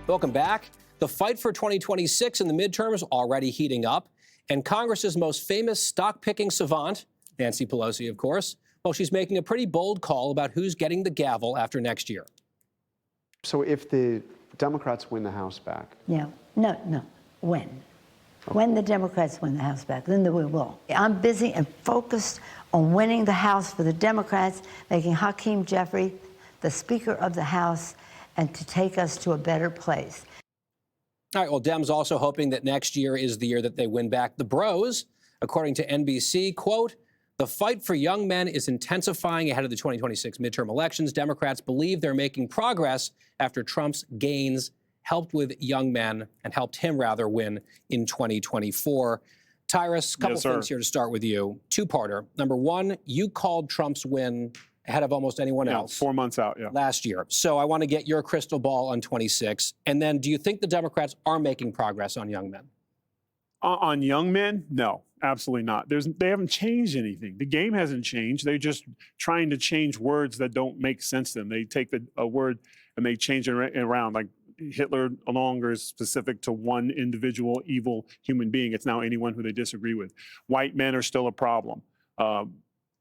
Welcome back. The fight for 2026 in the midterms already heating up, and Congress's most famous stock-picking savant, Nancy Pelosi, of course, well, she's making a pretty bold call about who's getting the gavel after next year. So if the Democrats win the House back? No. When? Okay. When the Democrats win the House back, then we will. I'm busy and focused on winning the House for the Democrats, making Hakeem Jeffrey the Speaker of the House, and to take us to a better place. All right, well, Dems also hoping that next year is the year that they win back the bros. According to NBC, quote, the fight for young men is intensifying ahead of the 2026 midterm elections. Democrats believe they're making progress after Trump's gains helped with young men and helped him rather win in 2024. Tyrus, a couple things here to start with you. Two-parter. Number one, you called Trump's win ahead of almost anyone else. 4 months out, last year. So I want to get your crystal ball on 26. And then do you think the Democrats are making progress on young men? On young men? No, absolutely not. They haven't changed anything. The game hasn't changed. They're just trying to change words that don't make sense to them. They take a word and they change it around. Like Hitler no longer is specific to one individual evil human being. It's now anyone who they disagree with. White men are still a problem.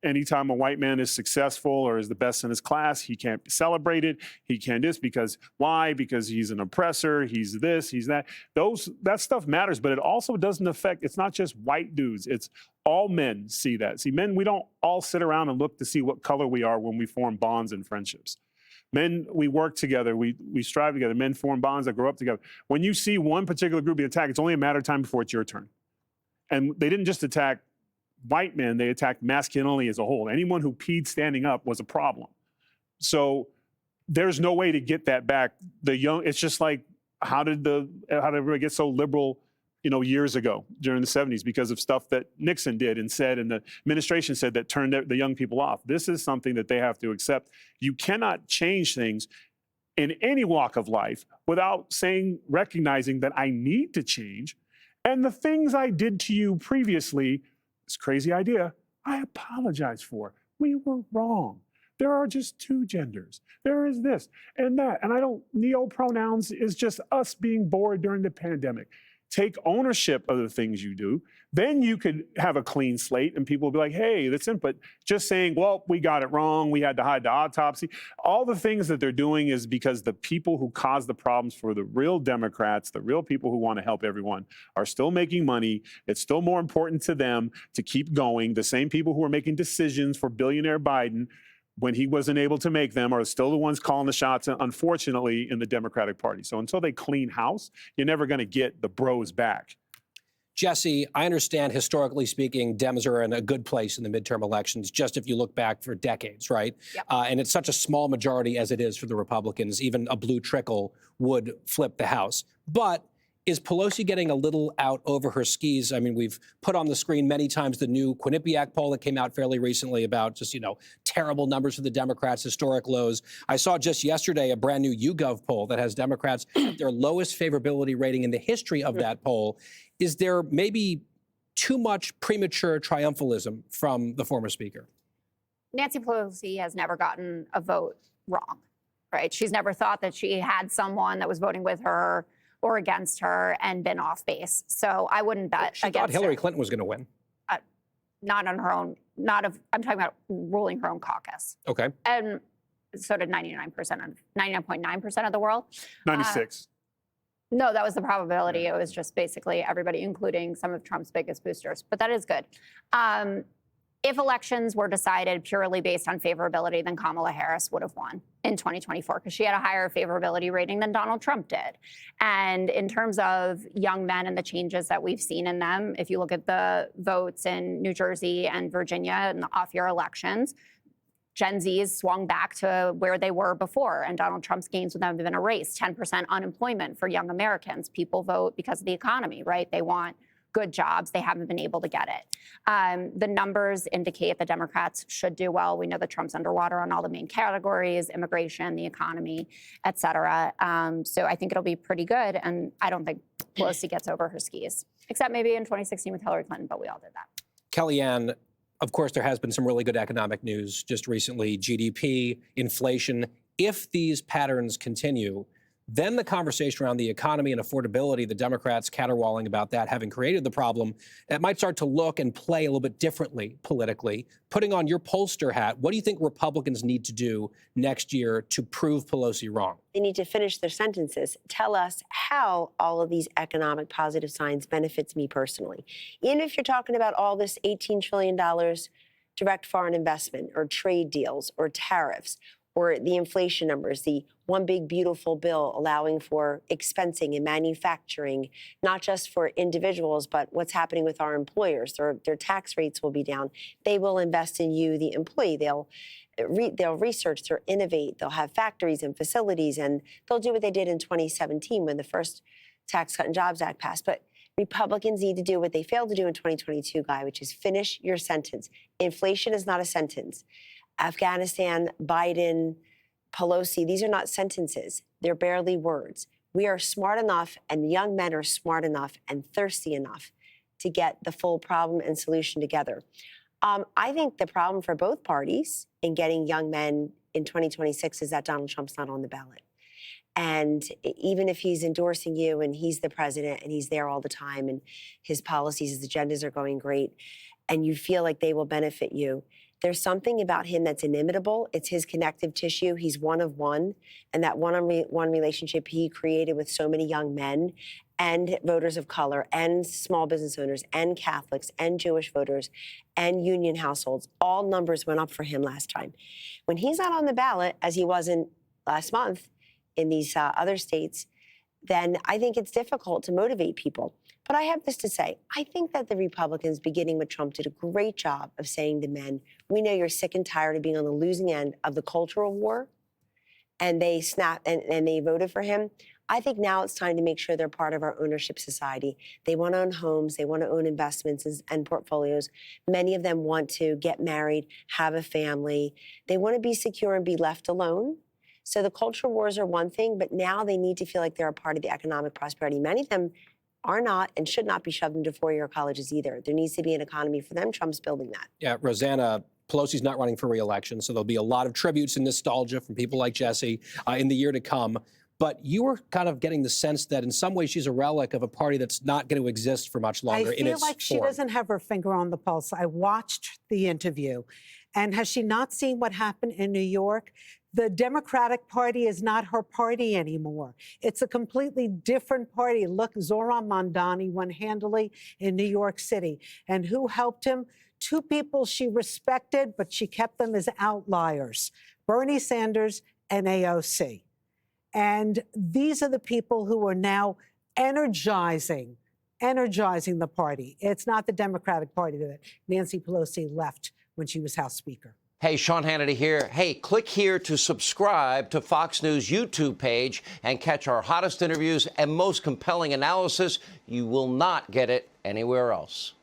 Anytime a white man is successful or is the best in his class, he can't be celebrated. He can't this because why? Because he's an oppressor. He's this, he's that. That stuff matters, but it also doesn't affect, it's not just white dudes. It's all men see that. See, men, we don't all sit around and look to see what color we are when we form bonds and friendships. Men, we work together, we strive together. Men form bonds that grow up together. When you see one particular group be attacked, it's only a matter of time before it's your turn. And they didn't just attack white men, they attacked masculinity as a whole. Anyone who peed standing up was a problem. So there's no way to get that back. It's just like, how did everybody get so liberal, years ago during the 70s because of stuff that Nixon did and said and the administration said that turned the young people off. This is something that they have to accept. You cannot change things in any walk of life without recognizing that I need to change. And the things I did to you previously, this crazy idea, I apologize for. We were wrong. There are just two genders. There is this and that. And neo-pronouns is just us being bored during the pandemic. Take ownership of the things you do. Then you could have a clean slate and people will be like, hey, that's it. But just saying, well, we got it wrong. We had to hide the autopsy. All the things that they're doing is because the people who caused the problems for the real Democrats, the real people who want to help everyone, are still making money. It's still more important to them to keep going. The same people who are making decisions for billionaire Biden when he wasn't able to make them are still the ones calling the shots, unfortunately, in the Democratic Party. So until they clean house, you're never going to get the bros back. Jesse, I understand, historically speaking, Dems are in a good place in the midterm elections, just if you look back for decades, right? Yep. And it's such a small majority as it is for the Republicans. Even a blue trickle would flip the House. But is Pelosi getting a little out over her skis? I mean, we've put on the screen many times the new Quinnipiac poll that came out fairly recently about just, terrible numbers for the Democrats, historic lows. I saw just yesterday a brand new YouGov poll that has Democrats at their lowest favorability rating in the history of that poll. Is there maybe too much premature triumphalism from the former speaker? Nancy Pelosi has never gotten a vote wrong, right? She's never thought that she had someone that was voting with her or against her and been off base. So I wouldn't bet she against thought Hillary her. Clinton was going to win. Not on her own, I'm talking about ruling her own caucus. Okay. And so did 99.9% of the world. 96. No, that was the probability. It was just basically everybody, including some of Trump's biggest boosters. But that is good. If elections were decided purely based on favorability, then Kamala Harris would have won in 2024 because she had a higher favorability rating than Donald Trump did. And in terms of young men and the changes that we've seen in them, if you look at the votes in New Jersey and Virginia in the off-year elections, Gen Zs swung back to where they were before, and Donald Trump's gains with them have been erased. 10% unemployment for young Americans. People vote because of the economy, right? They want good jobs. They haven't been able to get it. The numbers indicate the Democrats should do well. We know that Trump's underwater on all the main categories, immigration, the economy, et cetera. So I think it'll be pretty good. And I don't think Pelosi gets over her skis, except maybe in 2016 with Hillary Clinton, but we all did that. Kellyanne, of course, there has been some really good economic news just recently, GDP, inflation. If these patterns continue, Then the conversation around the economy and affordability, the Democrats caterwauling about that, having created the problem, it might start to look and play a little bit differently politically. Putting on your pollster hat, what do you think Republicans need to do next year to prove Pelosi wrong? They need to finish their sentences. Tell us how all of these economic positive signs benefits me personally. Even if you're talking about all this $18 trillion direct foreign investment or trade deals or tariffs or the inflation numbers, the one big beautiful bill allowing for expensing and manufacturing, not just for individuals, but what's happening with our employers. Their tax rates will be down. They will invest in you, the employee. They'll research, they'll innovate, they'll have factories and facilities, and they'll do what they did in 2017 when the first Tax Cut and Jobs Act passed. But Republicans need to do what they failed to do in 2022, Guy, which is finish your sentence. Inflation is not a sentence. Afghanistan, Biden, Pelosi, these are not sentences. They're barely words. We are smart enough, and young men are smart enough and thirsty enough to get the full problem and solution together. I think the problem for both parties in getting young men in 2026 is that Donald Trump's not on the ballot. And even if he's endorsing you and he's the president and he's there all the time and his policies, his agendas are going great, and you feel like they will benefit you, there's something about him that's inimitable. It's his connective tissue. He's one of one. And that one-on-one relationship he created with so many young men and voters of color and small business owners and Catholics and Jewish voters and union households, all numbers went up for him last time. When he's not on the ballot, as he wasn't last month in these other states, then I think it's difficult to motivate people. But I have this to say. I think that the Republicans, beginning with Trump, did a great job of saying to men, we know you're sick and tired of being on the losing end of the cultural war. And they snapped and they voted for him. I think now it's time to make sure they're part of our ownership society. They want to own homes. They want to own investments and portfolios. Many of them want to get married, have a family. They want to be secure and be left alone. So the cultural wars are one thing, but now they need to feel like they're a part of the economic prosperity. Many of them are not and should not be shoved into four-year colleges either. There needs to be an economy for them. Trump's building that. Yeah, Rosanna, Pelosi's not running for re-election, so there'll be a lot of tributes and nostalgia from people like Jesse in the year to come. But you were kind of getting the sense that in some ways she's a relic of a party that's not going to exist for much longer in its I feel like she form. doesn't have her finger on the pulse. I watched the interview. And has she not seen what happened in New York? The Democratic Party is not her party anymore. It's a completely different party. Look, Zohran Mamdani won handily in New York City. And who helped him? Two people she respected, but she kept them as outliers, Bernie Sanders and AOC. And these are the people who are now energizing the party. It's not the Democratic Party that Nancy Pelosi left when she was House Speaker. Hey, Sean Hannity here. Hey, click here to subscribe to Fox News YouTube page and catch our hottest interviews and most compelling analysis. You will not get it anywhere else.